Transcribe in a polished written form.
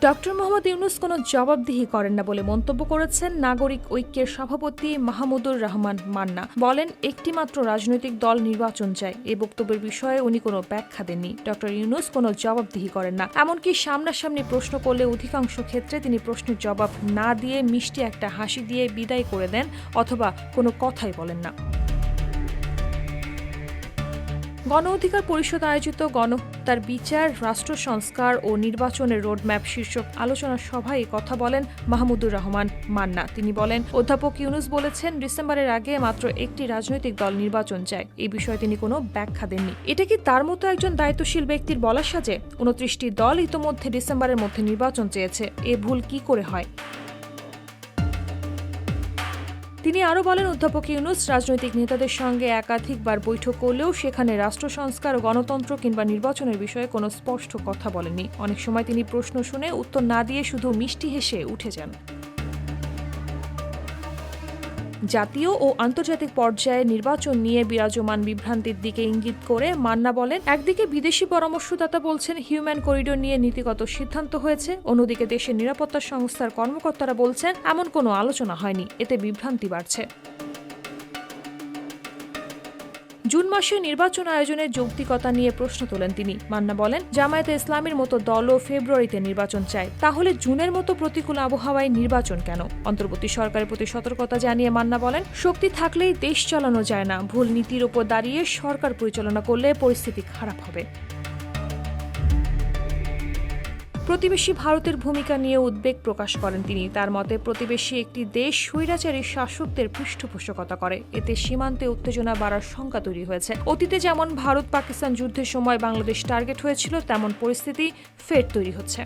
Doctor Mohammad Yunus কোনো জবাবদিহি করেন না বলে মন্তব্য করেছেন নাগরিক ঐক্যের সভাপতি মাহমুদুর রহমান মান্না। বলেন, একটি মাত্র রাজনৈতিক দল নির্বাচন চায়। এই বক্তব্যের বিষয়ে উনি কোনো ব্যাখ্যা দেননি। ডক্টর ইউনূস কোনো জবাবদিহি করেন না, এমনকি সামনাসামনি প্রশ্ন করলে অধিকাংশ ক্ষেত্রে তিনি প্রশ্নের জবাব না দিয়ে মিষ্টি একটা হাসি দিয়ে বিদায় করে দেন অথবা কোনো কথাই বলেন না। গণ অধিকার পরিষদ আয়োজিত গণহত্যার বিচার, রাষ্ট্র সংস্কার ও নির্বাচনের রোডম্যাপ শীর্ষক আলোচনা সভায় কথা বলেন মাহমুদুর রহমান মান্না। তিনি বলেন, অধ্যাপক ইউনূস বলেছেন ডিসেম্বরের আগে মাত্র একটি রাজনৈতিক দল নির্বাচন চায়। এই বিষয়ে তিনি কোনো ব্যাখ্যা দেননি। এটা কি তার মতো একজন দায়িত্বশীল ব্যক্তির বলার সাজে? 29টি দল ইতোমধ্যে ডিসেম্বরের মধ্যে নির্বাচন চেয়েছে। এ ভুল কি করে হয়? তিনি আরও বলেন, অধ্যাপক ইউনূস রাজনৈতিক নেতাদের সঙ্গে একাধিকবার বৈঠক করলেও সেখানে রাষ্ট্র সংস্কার, গণতন্ত্র কিংবা নির্বাচনের বিষয়ে কোনো স্পষ্ট কথা বলেননি। অনেক সময় তিনি প্রশ্ন শুনে উত্তর না দিয়ে শুধু মিষ্টি হেসে উঠে যান। জাতীয় ও আন্তর্জাতিক পর্যায়ে নির্বাচন নিয়ে বিরাজমান বিভ্রান্তির দিকে ইঙ্গিত করে মান্না বলেন, একদিকে বিদেশি পরামর্শদাতা বলছেন হিউম্যান করিডোর নিয়ে নীতিগত সিদ্ধান্ত হয়েছে, অন্যদিকে দেশের নিরাপত্তা সংস্থার কর্মকর্তারা বলছেন এমন কোনো আলোচনা হয়নি। এতে বিভ্রান্তি বাড়ছে। জুন মাসে নির্বাচন আয়োজনের যৌক্তিকতা নিয়ে প্রশ্ন তোলেন তিনি। মান্না বলেন, জামায়াতে ইসলামীর মতো দলও ফেব্রুয়ারিতে নির্বাচন চায়, তাহলে জুনের মতো প্রতিকূল আবহাওয়ায় নির্বাচন কেন? অন্তর্বর্তী সরকারের প্রতি সতর্কতা জানিয়ে মান্না বলেন, শক্তি থাকলেই দেশ চালানো যায় না। ভুল নীতির ওপর দাঁড়িয়ে সরকার পরিচালনা করলে পরিস্থিতি খারাপ হবে। প্রতিবেশী ভারতের ভূমিকা নিয়ে উদ্বেগ প্রকাশ করেন তিনি। তার মতে, প্রতিবেশী একটি দেশ স্বৈরাচারী শাসকদের পৃষ্ঠপোষকতা করে। এতে সীমান্তে উত্তেজনা বাড়ার শঙ্কা তৈরি হয়েছে। অতীতে যেমন ভারত পাকিস্তান যুদ্ধের সময় বাংলাদেশ টার্গেট হয়েছিল, তেমন পরিস্থিতি ফের তৈরি হচ্ছে।